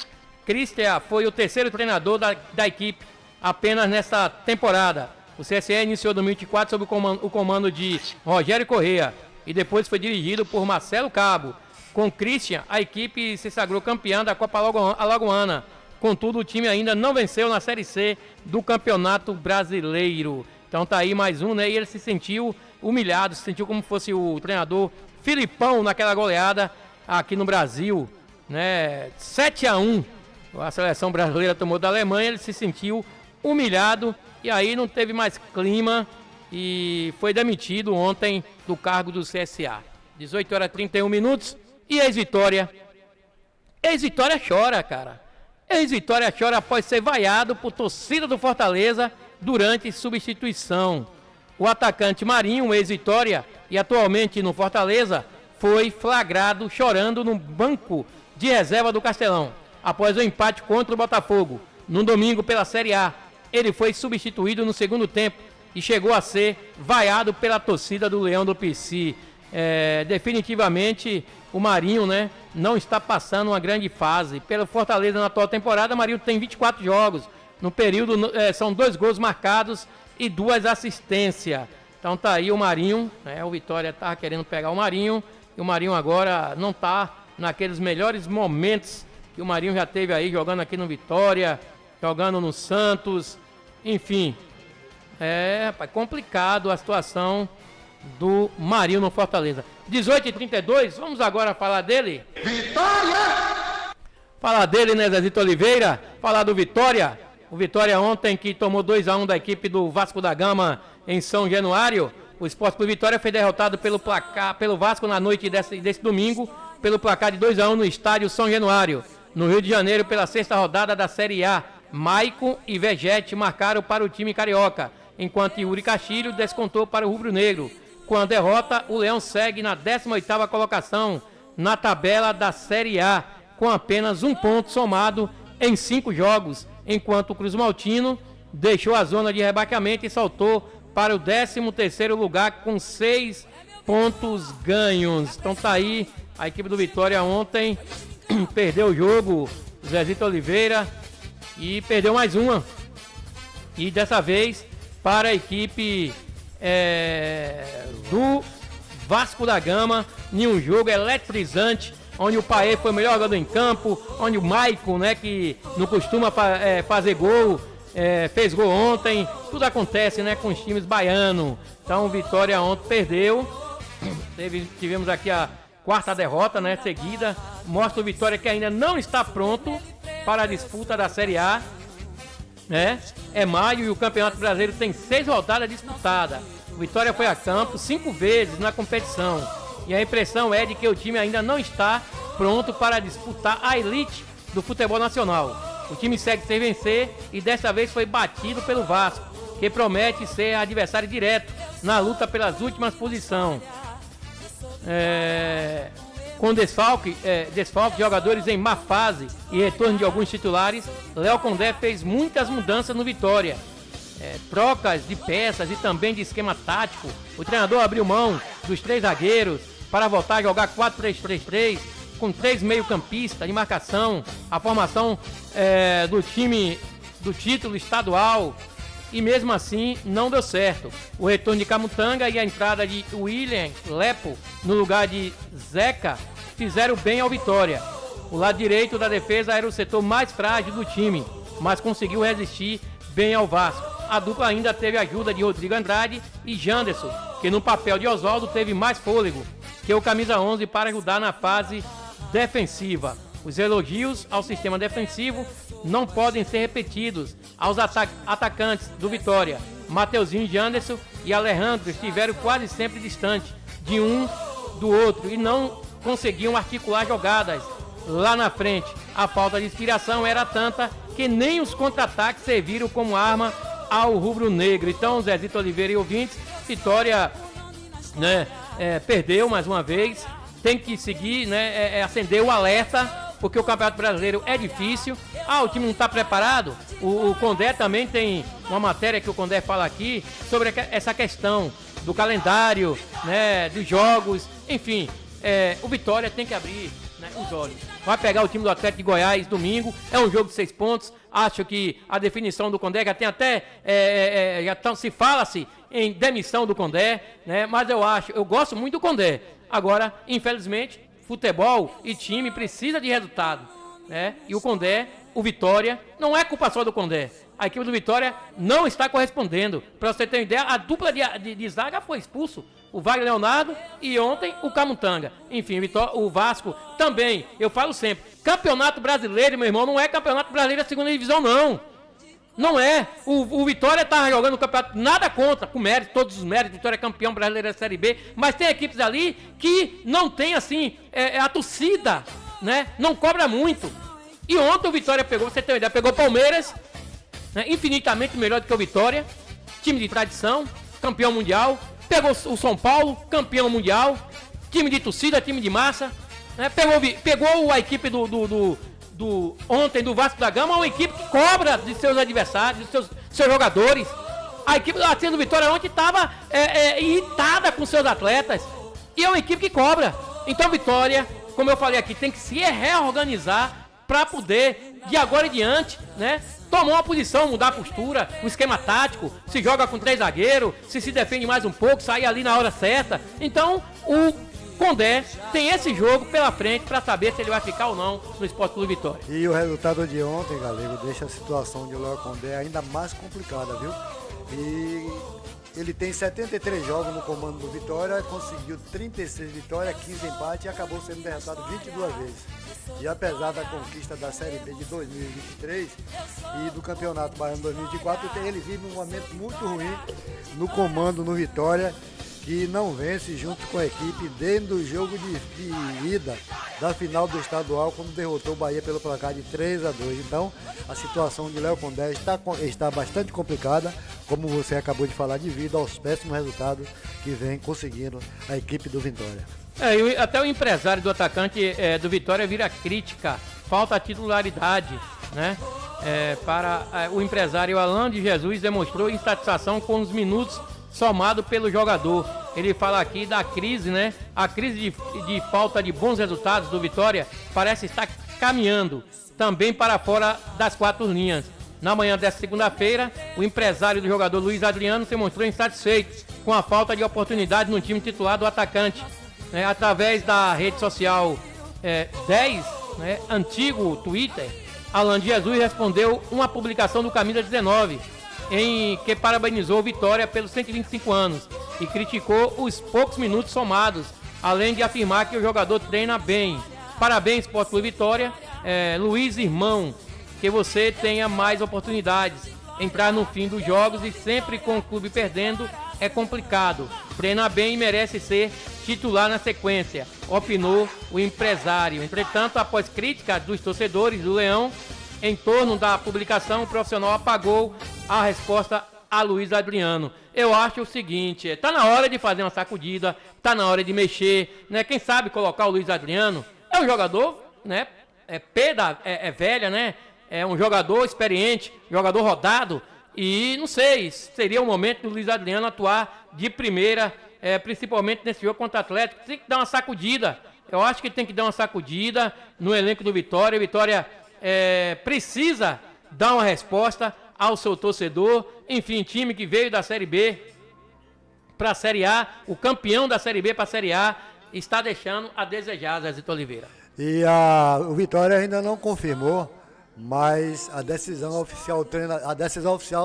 Christian foi o terceiro treinador da equipe apenas nesta temporada. O CSE iniciou 2024 sob o comando de Rogério Corrêa e depois foi dirigido por Marcelo Cabo. Com Christian, a equipe se sagrou campeã da Copa Alagoana. Contudo, o time ainda não venceu na Série C do Campeonato Brasileiro. Então tá aí mais um, né? E ele se sentiu humilhado, se sentiu como fosse o treinador Filipão naquela goleada aqui no Brasil, né? 7-1. A seleção brasileira tomou da Alemanha, ele se sentiu humilhado e aí não teve mais clima e foi demitido ontem do cargo do CSA. 18h31 e ex-Vitória. Ex-Vitória chora, cara. Ex-Vitória chora após ser vaiado por torcida do Fortaleza durante substituição. O atacante Marinho, ex-Vitória e atualmente no Fortaleza, foi flagrado chorando no banco de reserva do Castelão, após o empate contra o Botafogo, no domingo pela Série A. Ele foi substituído no segundo tempo e chegou a ser vaiado pela torcida do Leão do Pici. Definitivamente o Marinho, né, não está passando uma grande fase. Pelo Fortaleza na atual temporada, o Marinho tem 24 jogos. No período são 2 gols marcados e 2 assistências. Então tá aí o Marinho, né, o Vitória tá querendo pegar o Marinho e o Marinho agora não tá naqueles melhores momentos que o Marinho já teve aí jogando aqui no Vitória, jogando no Santos, enfim. Rapaz, complicado a situação do Marinho no Fortaleza. 18h32, vamos agora falar dele. Vitória! Falar dele, né, Zezito Oliveira? Falar do Vitória. O Vitória ontem que tomou 2-1 da equipe do Vasco da Gama em São Januário. O Sport Clube Vitória foi derrotado pelo Vasco na noite desse domingo, pelo placar de 2-1 no estádio São Januário, no Rio de Janeiro, pela 6ª rodada da Série A. Maicon e Vegete marcaram para o time carioca, enquanto Yuri Castilho descontou para o rubro-negro. Com a derrota, o Leão segue na 18ª colocação na tabela da Série A, com apenas 1 ponto somado em 5 jogos, enquanto o Cruz Maltino deixou a zona de rebaixamento e saltou para o 13º lugar com 6 pontos ganhos. Então tá aí, a equipe do Vitória ontem perdeu o jogo, Zezito Oliveira, e perdeu mais uma. E dessa vez para a equipe do Vasco da Gama, em um jogo eletrizante, onde o Paê foi o melhor jogador em campo, onde o Maicon, né, que não costuma fazer gol, fez gol ontem. Tudo acontece, né, com os times baianos. Então o Vitória ontem perdeu. Tivemos aqui a 4ª derrota, né, seguida. Mostra o Vitória que ainda não está pronto para a disputa da Série A. É maio e o Campeonato Brasileiro tem 6 rodadas disputadas. O Vitória foi a campo 5 vezes na competição. E a impressão é de que o time ainda não está pronto para disputar a elite do futebol nacional. O time segue sem vencer e dessa vez foi batido pelo Vasco, que promete ser adversário direto na luta pelas últimas posições. Com desfalque de jogadores em má fase e retorno de alguns titulares, Léo Condé fez muitas mudanças no Vitória. Trocas de peças e também de esquema tático. O treinador abriu mão dos 3 zagueiros para voltar a jogar 4-3-3-3, com 3 meio-campistas de marcação. A formação do time do título estadual e mesmo assim não deu certo. O retorno de Camutanga e a entrada de William Lepo no lugar de Zeca fizeram bem ao Vitória. O lado direito da defesa era o setor mais frágil do time, mas conseguiu resistir bem ao Vasco. A dupla ainda teve a ajuda de Rodrigo Andrade e Janderson, que no papel de Oswaldo teve mais fôlego que o camisa 11 para ajudar na fase defensiva. Os elogios ao sistema defensivo não podem ser repetidos aos atacantes do Vitória. Mateuzinho, Janderson e Alejandro estiveram quase sempre distantes de um do outro e não conseguiam articular jogadas lá na frente. A falta de inspiração era tanta que nem os contra-ataques serviram como arma ao rubro-negro. Então, Zezito Oliveira e ouvintes, Vitória, né, perdeu mais uma vez. Tem que seguir, né, acender o alerta, porque o Campeonato Brasileiro é difícil. O time não está preparado. O Condé também tem uma matéria que o Condé fala aqui sobre essa questão do calendário, né, dos jogos, enfim. O Vitória tem que abrir, né, os olhos. Vai pegar o time do Atlético de Goiás domingo. É um jogo de 6 pontos. Acho que a definição do Condé já tem até se fala-se em demissão do Condé, né? Mas eu gosto muito do Condé. Agora, infelizmente, futebol e time precisa de resultado, né? E o Condé, o Vitória, não é culpa só do Condé. A equipe do Vitória não está correspondendo. Para você ter uma ideia, a dupla de zaga foi expulso. O Wagner Leonardo e ontem o Camutanga. Enfim, o Vasco também, eu falo sempre, Campeonato Brasileiro, meu irmão, não é Campeonato Brasileiro da segunda divisão, não. Não é. O Vitória tá jogando o campeonato, nada contra, com mérito, todos os méritos. Vitória é campeão brasileiro da Série B, mas tem equipes ali que não tem, assim, a torcida, né? Não cobra muito. E ontem o Vitória pegou, você tem uma ideia, pegou o Palmeiras, né? Infinitamente melhor do que o Vitória, time de tradição, campeão mundial. Pegou o São Paulo, campeão mundial, time de torcida, time de massa, né? Pegou a equipe ontem do Vasco da Gama, uma equipe que cobra de seus adversários, de seus jogadores. A equipe do Vitória ontem estava irritada com seus atletas, e é uma equipe que cobra. Então Vitória, como eu falei aqui, tem que se reorganizar para poder, de agora em diante, né, tomar uma posição, mudar a postura, o esquema tático, se joga com 3 zagueiros, se defende mais um pouco, sair ali na hora certa. Então, o Condé tem esse jogo pela frente para saber se ele vai ficar ou não no Sport Clube Vitória. E o resultado de ontem, Galego, deixa a situação de Léo Condé ainda mais complicada, viu? E ele tem 73 jogos no comando do Vitória, conseguiu 36 vitórias, 15 empates e acabou sendo derrotado 22 vezes. E apesar da conquista da Série B de 2023 e do Campeonato Baiano 2024, ele vive um momento muito ruim no comando no Vitória, que não vence junto com a equipe desde o jogo de ida da final do estadual, quando derrotou o Bahia pelo placar de 3-2. Então, a situação de Léo Condé está bastante complicada, como você acabou de falar, devido aos péssimos resultados que vem conseguindo a equipe do Vitória. Até o empresário do atacante do Vitória vira crítica, falta titularidade, né? Para o empresário Alan de Jesus demonstrou insatisfação com os minutos somado pelo jogador. Ele fala aqui da crise, né? A crise de falta de bons resultados do Vitória parece estar caminhando também para fora das 4 linhas. Na manhã desta segunda-feira, o empresário do jogador Luiz Adriano se mostrou insatisfeito com a falta de oportunidade no time titular do atacante. Através da rede social 10, né, antigo Twitter, Alan de Jesus respondeu uma publicação do Camisa 19, em que parabenizou o Vitória pelos 125 anos e criticou os poucos minutos somados, além de afirmar que o jogador treina bem. Parabéns, Sport Clube Vitória. Luiz, irmão, que você tenha mais oportunidades. Entrar no fim dos jogos e sempre com o clube perdendo é complicado. Treina bem e merece ser titular na sequência, opinou o empresário. Entretanto, após críticas dos torcedores do Leão em torno da publicação, o profissional apagou a resposta a Luiz Adriano. Eu acho o seguinte, tá na hora de fazer uma sacudida, tá na hora de mexer, né? Quem sabe colocar o Luiz Adriano, é um jogador, né? Velha, né? É um jogador experiente, jogador rodado, e não sei, seria o momento do Luiz Adriano atuar de primeira, principalmente nesse jogo contra o Atlético. Tem que dar uma sacudida, eu acho que tem que dar uma sacudida no elenco do Vitória. Vitória precisa dar uma resposta ao seu torcedor. Enfim, time que veio da Série B para a Série A, o campeão da Série B para a Série A, está deixando a desejar, Zezito Oliveira. E o Vitória ainda não confirmou, mas a decisão oficial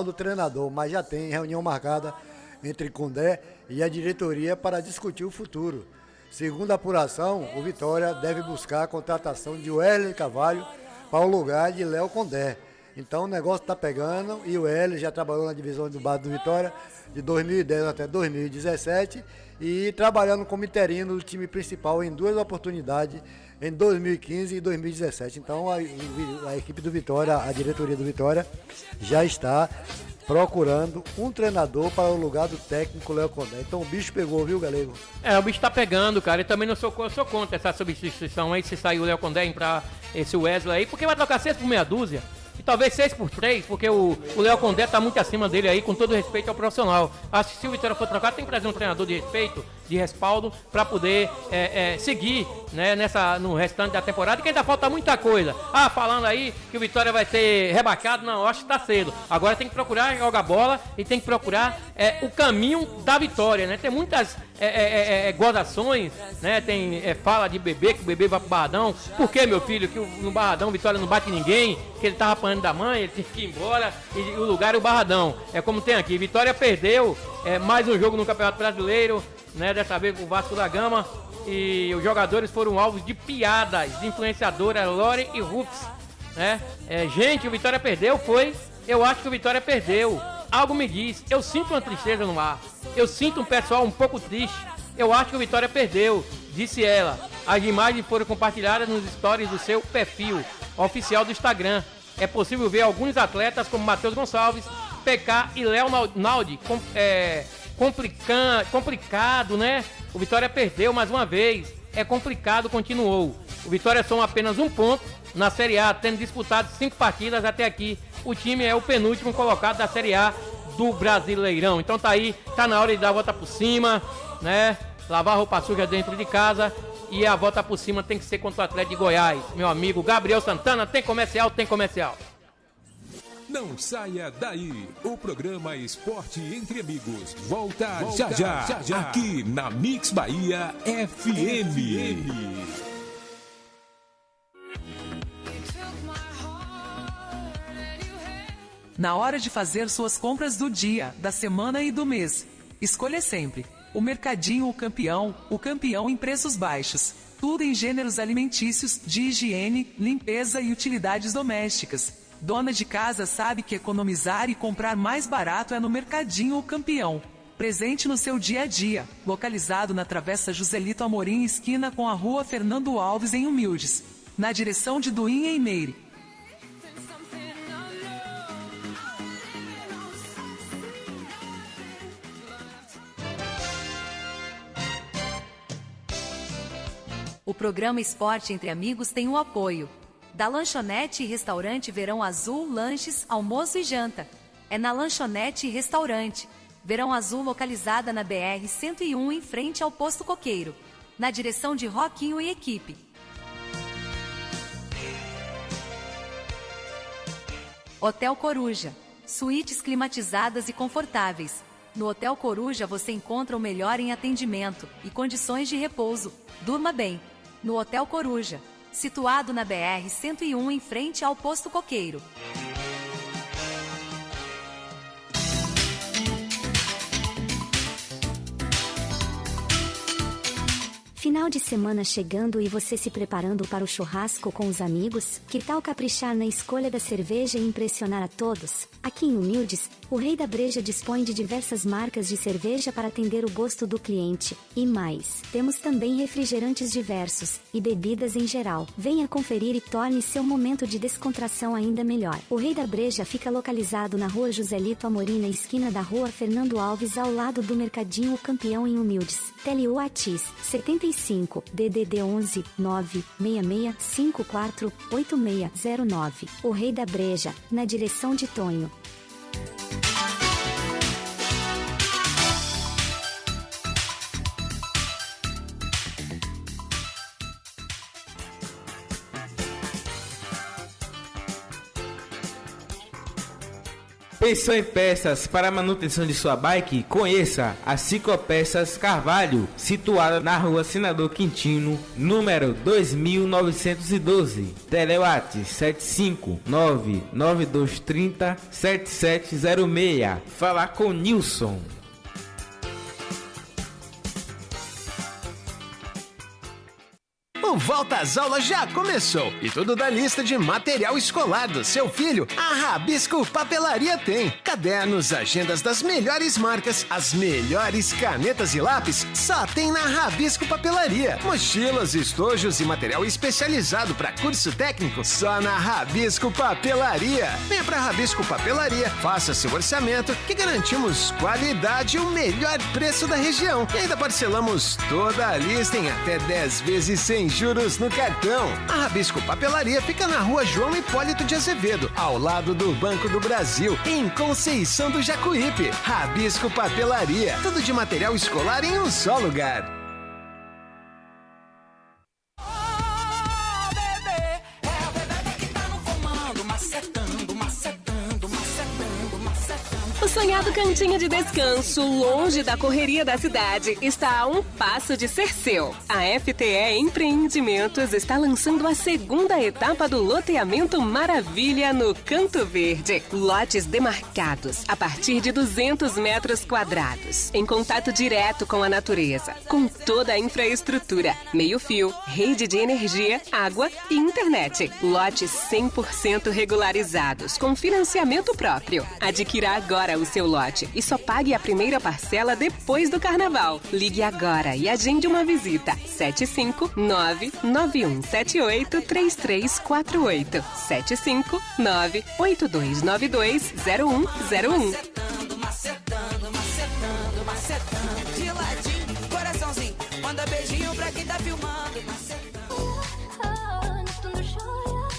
do treinador, mas já tem reunião marcada entre Condé e a diretoria para discutir o futuro. Segundo a apuração, o Vitória deve buscar a contratação de Wesley Carvalho para o lugar de Léo Condé. Então o negócio está pegando e o Wesley já trabalhou na divisão do base do Vitória de 2010 até 2017 e trabalhando como interino do time principal em 2 oportunidades em 2015 e 2017. Então a equipe do Vitória, a diretoria do Vitória já está procurando um treinador para o lugar do técnico Léo Condé. Então o bicho pegou, viu, Galego? O bicho tá pegando, cara. Eu também não sou contra essa substituição aí, se sair o Léo Condé e entrar esse Wesley aí, porque vai trocar 6 por meia dúzia. E talvez 6 por 3, porque o Léo Condé tá muito acima dele aí, com todo respeito ao profissional. Acho que se o Vitória for trocar, tem que trazer um treinador de respeito, de respaldo, para poder seguir, né, no restante da temporada, que ainda falta muita coisa. Falando aí que o Vitória vai ser rebaixado, não, acho que tá cedo. Agora tem que procurar jogar bola e tem que procurar o caminho da vitória, né? Tem muitas gozações, né? Tem fala de bebê, que o bebê vai pro Barradão. Por que, meu filho, que no Barradão o Vitória não bate ninguém, que ele tava apanhando da mãe, ele tem que ir embora e o lugar é o Barradão. É como tem aqui, Vitória perdeu mais um jogo no Campeonato Brasileiro, né? Dessa vez com o Vasco da Gama, e os jogadores foram alvos de piadas de influenciadora Lore e Rufus, né? Gente, o Vitória perdeu, eu acho que o Vitória perdeu. Algo me diz, eu sinto uma tristeza no ar, eu sinto um pessoal um pouco triste, eu acho que o Vitória perdeu, disse ela. As imagens foram compartilhadas nos stories do seu perfil oficial do Instagram. É possível ver alguns atletas como Matheus Gonçalves, PK e Léo Naldi, complicado, né? O Vitória perdeu mais uma vez, é complicado, continuou. O Vitória soma apenas 1 ponto na Série A, tendo disputado 5 partidas até aqui. O time é o penúltimo colocado da Série A do Brasileirão. Então tá aí, tá na hora de dar a volta por cima, né? Lavar a roupa suja dentro de casa. E a volta por cima tem que ser contra o Atlético de Goiás. Meu amigo Gabriel Santana, tem comercial, tem comercial. Não saia daí. O programa Esporte Entre Amigos volta já, aqui na Mix Bahia FM. Na hora de fazer suas compras do dia, da semana e do mês, escolha sempre o Mercadinho o campeão em preços baixos. Tudo em gêneros alimentícios, de higiene, limpeza e utilidades domésticas. Dona de casa sabe que economizar e comprar mais barato é no Mercadinho o Campeão. Presente no seu dia a dia, localizado na Travessa Joselito Amorim, esquina com a Rua Fernando Alves, em Humildes, na direção de Duín e Meire. O programa Esporte Entre Amigos tem o apoio da Lanchonete e Restaurante Verão Azul, lanches, almoço e janta. É na Lanchonete e Restaurante Verão Azul, localizada na BR-101, em frente ao Posto Coqueiro, na direção de Roquinho e equipe. Hotel Coruja, suítes climatizadas e confortáveis. No Hotel Coruja você encontra o melhor em atendimento e condições de repouso. Durma bem no Hotel Coruja, situado na BR-101, em frente ao Posto Coqueiro. Final de semana chegando e você se preparando para o churrasco com os amigos? Que tal caprichar na escolha da cerveja e impressionar a todos? Aqui em Humildes, o Rei da Breja dispõe de diversas marcas de cerveja para atender o gosto do cliente. E mais, temos também refrigerantes diversos e bebidas em geral. Venha conferir e torne seu momento de descontração ainda melhor. O Rei da Breja fica localizado na Rua Joselito Amorim, na esquina da Rua Fernando Alves, ao lado do Mercadinho o Campeão, em Humildes. Tele Whats 75 DDD 11 966 54 8609. O Rei da Breja, na direção de Tonho. Pensou em peças para a manutenção de sua bike? Conheça a Ciclopeças Carvalho, situada na rua Senador Quintino, número 2912. Telewat 75992307706. Falar com Nilson. O Volta às Aulas já começou e tudo da lista de material escolar do seu filho, a Rabisco Papelaria tem. Cadernos, agendas das melhores marcas, as melhores canetas e lápis, só tem na Rabisco Papelaria. Mochilas, estojos e material especializado para curso técnico, só na Rabisco Papelaria. Venha pra Rabisco Papelaria, faça seu orçamento que garantimos qualidade e o melhor preço da região. E ainda parcelamos toda a lista em até 10 vezes sem juros no cartão. A Rabisco Papelaria fica na rua João Hipólito de Azevedo, ao lado do Banco do Brasil, em Conceição do Jacuípe. Rabisco Papelaria, tudo de material escolar em um só lugar. O sonhado cantinho de descanso, longe da correria da cidade, está a um passo de ser seu. A FTE Empreendimentos está lançando a segunda etapa do loteamento Maravilha no Canto Verde. Lotes demarcados a partir de 200 metros quadrados, em contato direto com a natureza, com toda a infraestrutura, meio-fio, rede de energia, água e internet. Lotes 100% regularizados, com financiamento próprio. Adquira agora o seu lote e só pague a primeira parcela depois do carnaval. Ligue agora e agende uma visita. 759-9178-3348. 759-8292-0101. Macetando, de ladinho, coraçãozinho, manda beijinho pra quem tá filmando, macetando.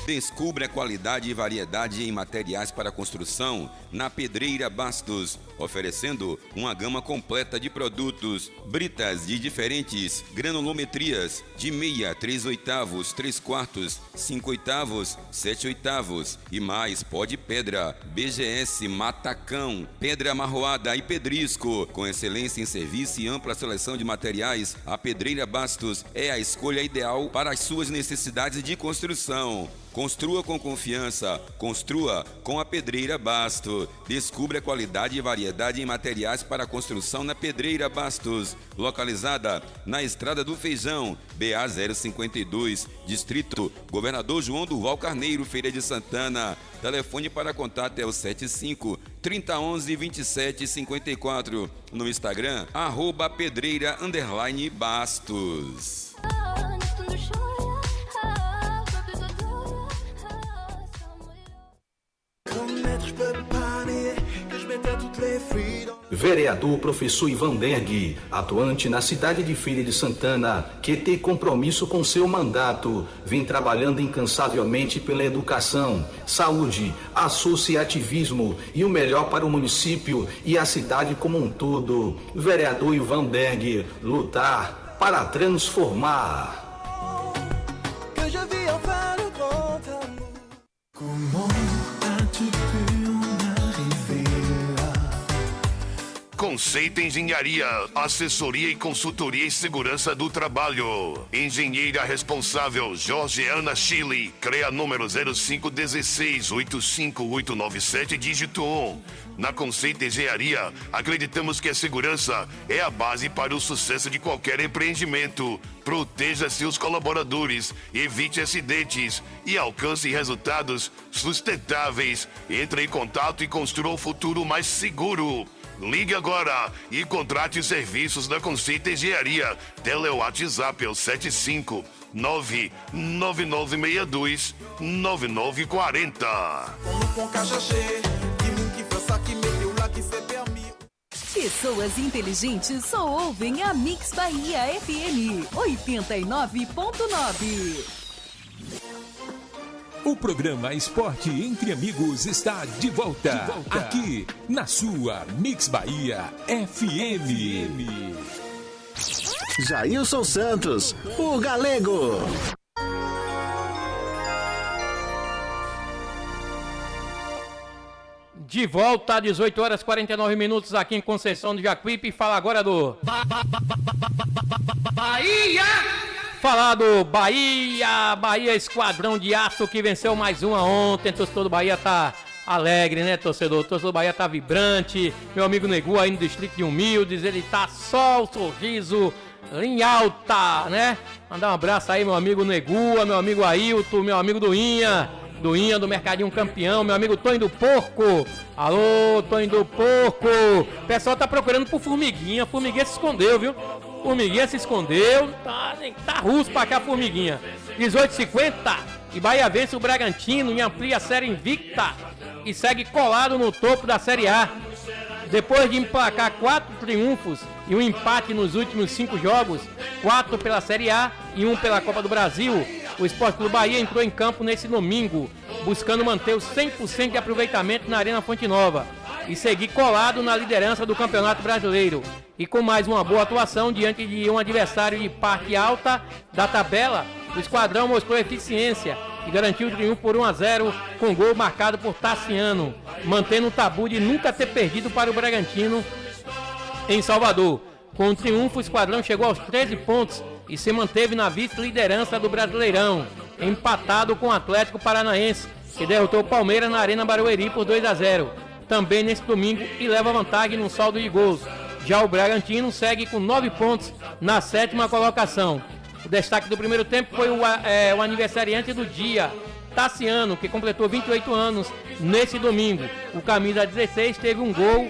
Descubra a qualidade e variedade em materiais para construção na Pedreira Bastos, oferecendo uma gama completa de produtos, britas de diferentes granulometrias, de meia, 3/8, 3/4, 5/8, 7/8 e mais pó de pedra, BGS, matacão, pedra amarroada e pedrisco. Com excelência em serviço e ampla seleção de materiais, a Pedreira Bastos é a escolha ideal para as suas necessidades de construção. Construa com confiança, construa com a Pedreira Bastos. Descubra a qualidade e variedade em materiais para construção na Pedreira Bastos, localizada na Estrada do Feijão, BA 052, Distrito Governador João Durval Carneiro, Feira de Santana. Telefone para contato é o 75-3011-2754. No Instagram, @pedreira_bastos. Vereador professor Ivan Berg, atuante na cidade de Feira de Santana, que tem compromisso com seu mandato, vem trabalhando incansavelmente pela educação, saúde, associativismo e o melhor para o município e a cidade como um todo. Vereador Ivan Berg, lutar para transformar. Conceito Engenharia, assessoria e consultoria em segurança do trabalho. Engenheira responsável Jorgiana Chile, CREA número 0516-85897, dígito 1. Na Conceito Engenharia, acreditamos que a segurança é a base para o sucesso de qualquer empreendimento. Proteja seus colaboradores, evite acidentes e alcance resultados sustentáveis. Entre em contato e construa um futuro mais seguro. Ligue agora e contrate serviços da Conceito Engenharia. Telewatsapp é o 759-9962-9940. Pessoas inteligentes só ouvem a Mix Bahia FM 89.9. O programa Esporte Entre Amigos está de volta, aqui na sua Mix Bahia FM. Jailson Santos, o Galego. De volta às 18 horas 49 minutos aqui em Conceição do Jacuípe. Fala agora do Bahia! Falar do Bahia Esquadrão de Aço que venceu mais uma ontem. Torcedor do Bahia tá alegre, né, torcedor? Torcedor do Bahia tá vibrante. Meu amigo Negu aí no distrito de Humildes, ele tá só o sorriso em alta, né? Mandar um abraço aí, meu amigo Negu, meu amigo Ailton, meu amigo Duinha do Mercadinho Campeão, meu amigo Tonho do Porco. Alô, Tonho do Porco. O pessoal tá procurando por Formiguinha. Formiguinha se escondeu, viu? Formiguinha se escondeu. Tá russo pra cá, Formiguinha. 18h50. E Bahia vence o Bragantino e amplia a série invicta. E segue colado no topo da Série A. Depois de emplacar 4 triunfos e um empate nos últimos 5 jogos, 4 pela Série A e 1 pela Copa do Brasil, o Sport Clube Bahia entrou em campo nesse domingo, buscando manter o 100% de aproveitamento na Arena Fonte Nova e seguir colado na liderança do Campeonato Brasileiro. E com mais uma boa atuação diante de um adversário de parte alta da tabela, o Esquadrão mostrou eficiência e garantiu o triunfo por 1-0 com gol marcado por Tassiano, mantendo o tabu de nunca ter perdido para o Bragantino em Salvador. Com o triunfo, o Esquadrão chegou aos 13 pontos e se manteve na vice-liderança do Brasileirão, empatado com o Atlético Paranaense, que derrotou o Palmeiras na Arena Barueri por 2-0, também nesse domingo, e leva vantagem no saldo de gols. Já o Bragantino segue com 9 pontos na 7ª colocação. O destaque do primeiro tempo foi o aniversariante do dia, Tassiano, que completou 28 anos nesse domingo. O camisa 16 teve um gol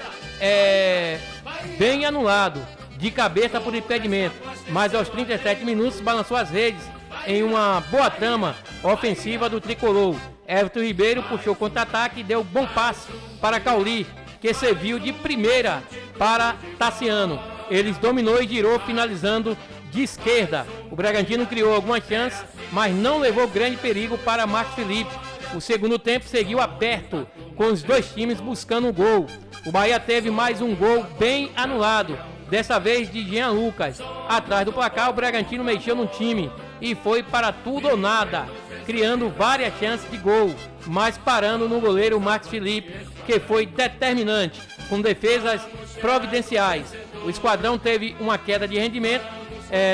bem anulado, de cabeça por impedimento, mas aos 37 minutos balançou as redes em uma boa trama ofensiva do tricolor. Everton Ribeiro puxou contra-ataque e deu bom passe para Cauli, que serviu de primeira para Tassiano. Eles dominou e girou, finalizando de esquerda. O Bragantino criou algumas chances, mas não levou grande perigo para Marcos Felipe. O segundo tempo seguiu aberto, com os dois times buscando um gol. O Bahia teve mais um gol bem anulado, dessa vez de Jean Lucas. Atrás do placar, o Bragantino mexeu no time e foi para tudo ou nada, criando várias chances de gol, mas parando no goleiro Marcos Felipe, que foi determinante, com defesas providenciais. O Esquadrão teve uma queda de rendimento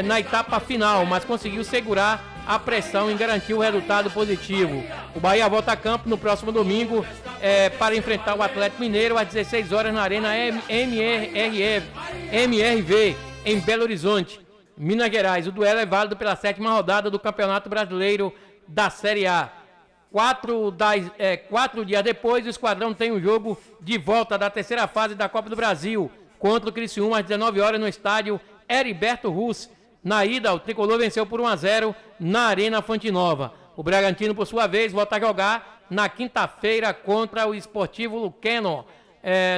na etapa final, mas conseguiu segurar a pressão e garantir o resultado positivo. O Bahia volta a campo no próximo domingo para enfrentar o Atlético Mineiro às 16 horas na Arena MRV, em Belo Horizonte, Minas Gerais. O duelo é válido pela 7ª rodada do Campeonato Brasileiro da Série A. 4 dias depois, o Esquadrão tem um jogo de volta da terceira fase da Copa do Brasil contra o Criciúma às 19 horas no estádio Heriberto Russo. Na ida, o tricolor venceu por 1-0 na Arena Fonte Nova. O Bragantino, por sua vez, volta a jogar na quinta-feira contra o Esportivo Luqueno,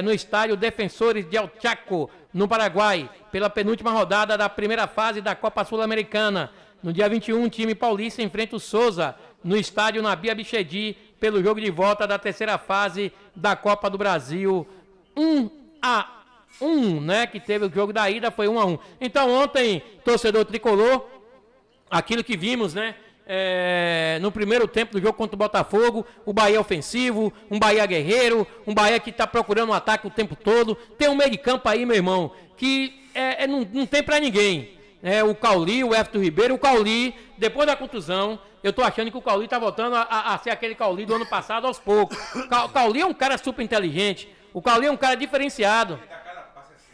no estádio Defensores de El Chaco, no Paraguai, pela penúltima rodada da primeira fase da Copa Sul-Americana. No dia 21, o time paulista enfrenta o Souza no estádio Nabi Abichedi pelo jogo de volta da terceira fase da Copa do Brasil. 1-1, né? Que teve o jogo da ida, foi 1-1. Então ontem, torcedor tricolor, aquilo que vimos, né? No primeiro tempo do jogo contra o Botafogo, o Bahia ofensivo, um Bahia guerreiro, um Bahia que tá procurando um ataque o tempo todo. Tem um meio de campo aí, meu irmão, que não tem pra ninguém. O Cauli, o Everton Ribeiro, o Cauli, depois da contusão, eu tô achando que o Cauli tá voltando a ser aquele Cauli do ano passado aos poucos. O Cauli é um cara super inteligente, o Cauli é um cara diferenciado,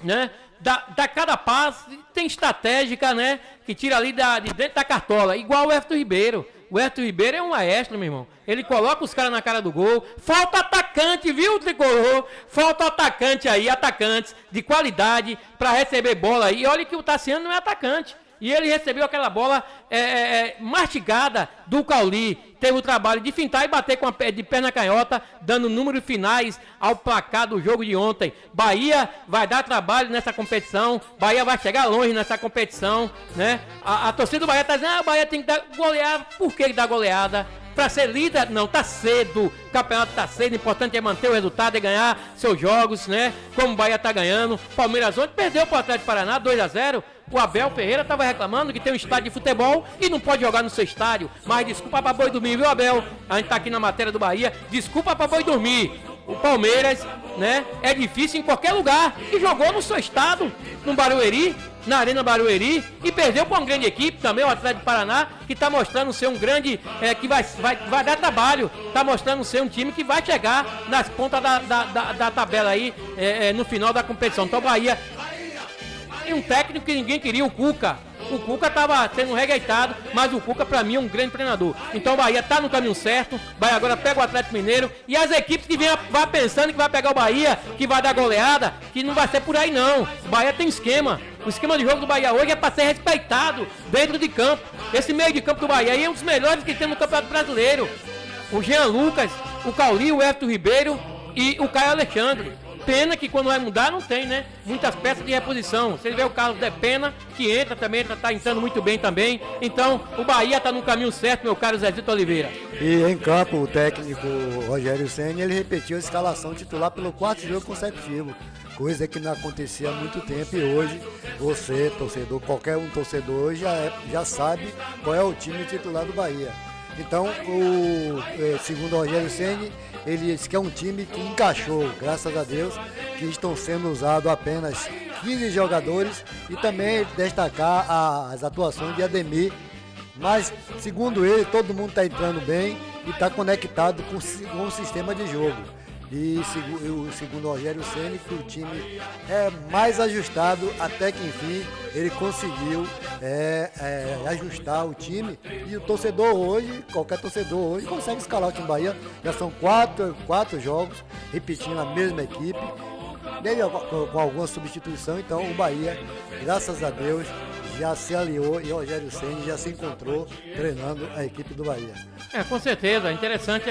né? Dá cada passe, tem estratégica, né? Que tira ali de dentro da cartola, igual o Everton Ribeiro. O Everton Ribeiro é um maestro, meu irmão. Ele coloca os caras na cara do gol. Falta atacante, viu, tricolor? Falta atacante aí, atacantes de qualidade pra receber bola aí. E olha que o Tassiano não é atacante. E ele recebeu aquela bola mastigada do Cauli. Teve o trabalho de fintar e bater de perna canhota, dando números finais ao placar do jogo de ontem. Bahia vai dar trabalho nessa competição. Bahia vai chegar longe nessa competição, né? A torcida do Bahia está dizendo, o Bahia tem que dar goleada. Por que dar goleada? Para ser líder? Não, tá cedo. O campeonato tá cedo. O importante é manter o resultado e ganhar seus jogos, né? Como o Bahia tá ganhando. Palmeiras ontem perdeu pro Atlético Paraná 2-0. O Abel Ferreira estava reclamando que tem um estádio de futebol e não pode jogar no seu estádio. Mas desculpa pra boi dormir, viu, Abel? A gente tá aqui na matéria do Bahia. Desculpa pra boi dormir. O Palmeiras, né, é difícil em qualquer lugar. E jogou no seu estado, no Barueri, na Arena Barueri, e perdeu para uma grande equipe também, o Atlético do Paraná, que está mostrando ser um grande, que vai dar trabalho, está mostrando ser um time que vai chegar nas pontas da tabela aí, no final da competição. Então o Bahia e um técnico que ninguém queria, o Cuca. O Cuca estava sendo rejeitado, mas o Cuca, para mim, é um grande treinador. Então o Bahia está no caminho certo. O Bahia agora pega o Atlético Mineiro. E as equipes que vai pensando que vai pegar o Bahia, que vai dar goleada, que não vai ser por aí, não. O Bahia tem esquema. O esquema de jogo do Bahia hoje é para ser respeitado dentro de campo. Esse meio de campo do Bahia aí é um dos melhores que tem no Campeonato Brasileiro. O Jean Lucas, o Cauli, o Everton Ribeiro e o Caio Alexandre. Pena que quando vai mudar não tem, né? Muitas peças de reposição. Você vê o Carlos de Pena, que entra também, tá entrando muito bem também. Então, o Bahia tá no caminho certo, meu caro Zezito Oliveira. E em campo, o técnico Rogério Ceni, ele repetiu a escalação titular pelo 4º jogo consecutivo. Coisa que não acontecia há muito tempo, e hoje você, torcedor, qualquer um torcedor hoje já sabe qual é o time titular do Bahia. Então, segundo o Rogério Ceni, ele disse que é um time que encaixou, graças a Deus, que estão sendo usados apenas 15 jogadores, e também destacar as atuações de Ademir. Mas, segundo ele, todo mundo está entrando bem e está conectado com o sistema de jogo. E segundo o Rogério Ceni, que o time é mais ajustado, até que enfim ele conseguiu ajustar o time. E o torcedor hoje, qualquer torcedor hoje, consegue escalar o time Bahia. Já são quatro jogos, repetindo a mesma equipe, mesmo com alguma substituição. Então o Bahia, graças a Deus, já se aliou e o Rogério Ceni já se encontrou treinando a equipe do Bahia. Com certeza. Interessante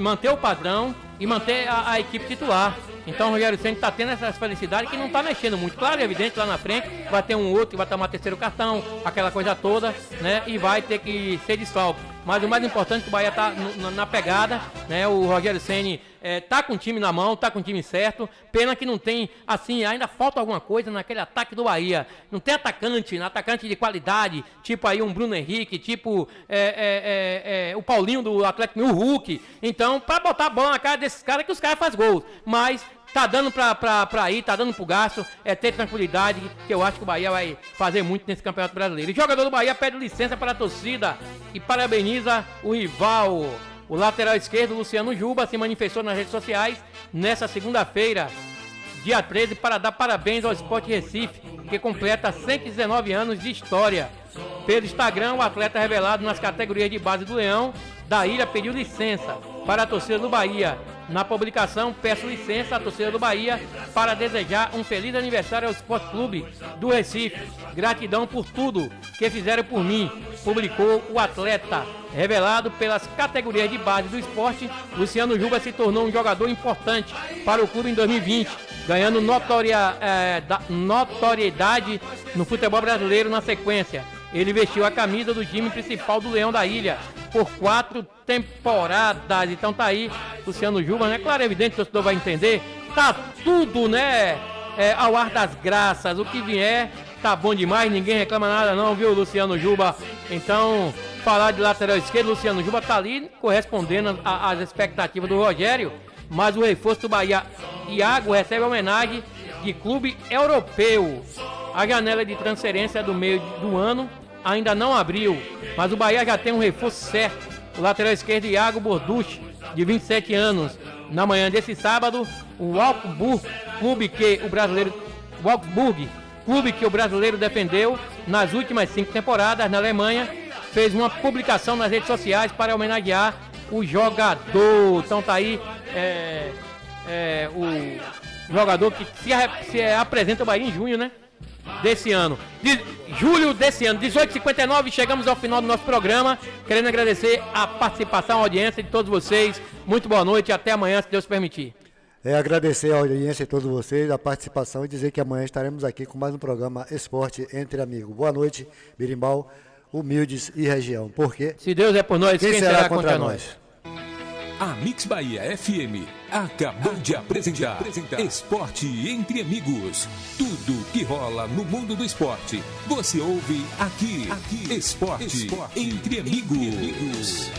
manter o padrão e manter a equipe titular. Então o Rogério Ceni está tendo essa felicidade que não está mexendo muito. Claro, é evidente, lá na frente vai ter um outro que vai tomar terceiro cartão, aquela coisa toda, né? E vai ter que ser desfalque. Mas o mais importante é que o Bahia está na pegada, né? O Rogério Ceni tá com o time na mão, tá com o time certo. Pena que não tem, assim, ainda falta alguma coisa naquele ataque do Bahia. Não tem atacante de qualidade, tipo aí um Bruno Henrique, tipo o Paulinho do Atlético, o Hulk. Então, para botar a bola na cara desses caras, que os caras fazem gols. Mas tá dando pra ir, tá dando pro gasto, ter tranquilidade, que eu acho que o Bahia vai fazer muito nesse Campeonato Brasileiro. O jogador do Bahia pede licença para a torcida e parabeniza o rival. O lateral esquerdo, Luciano Juba, se manifestou nas redes sociais nessa segunda-feira, dia 13, para dar parabéns ao Sport Recife, que completa 119 anos de história. Pelo Instagram, o atleta revelado nas categorias de base do Leão da Ilha pediu licença para a torcida do Bahia. Na publicação, peço licença à torcida do Bahia para desejar um feliz aniversário ao Sport Clube do Recife. Gratidão por tudo que fizeram por mim, publicou o atleta. Revelado pelas categorias de base do esporte, Luciano Juba se tornou um jogador importante para o clube em 2020, ganhando notoriedade no futebol brasileiro na sequência. Ele vestiu a camisa do time principal do Leão da Ilha por 4 temporadas. Então tá aí, Luciano Juba, né? Claro, é evidente, o torcedor vai entender. Tá tudo, né? Ao ar das graças. O que vier, tá bom demais. Ninguém reclama nada não, viu, Luciano Juba? Então, falar de lateral esquerdo, Luciano Juba tá ali correspondendo às expectativas do Rogério. Mas o reforço do Bahia, Iago, recebe a homenagem de clube europeu. A janela de transferência do meio do ano ainda não abriu, mas o Bahia já tem um reforço certo. O lateral esquerdo, Iago Borducci, de 27 anos. Na manhã desse sábado, o Wolfsburg, clube que o brasileiro defendeu nas últimas 5 temporadas na Alemanha, fez uma publicação nas redes sociais para homenagear o jogador. Então tá aí o jogador que se apresenta ao Bahia em junho, né? Desse ano. Julho desse ano, 18h59, chegamos ao final do nosso programa. Querendo agradecer a participação, a audiência de todos vocês. Muito boa noite e até amanhã, se Deus permitir. Agradecer a audiência de todos vocês, a participação, e dizer que amanhã estaremos aqui com mais um programa Esporte Entre Amigos. Boa noite, Birimbau, Humildes e Região. Porque se Deus é por nós, quem será contra nós? A Mix Bahia FM acabou de apresentar Esporte Entre Amigos. Tudo que rola no mundo do esporte, você ouve aqui. Esporte Entre Amigos.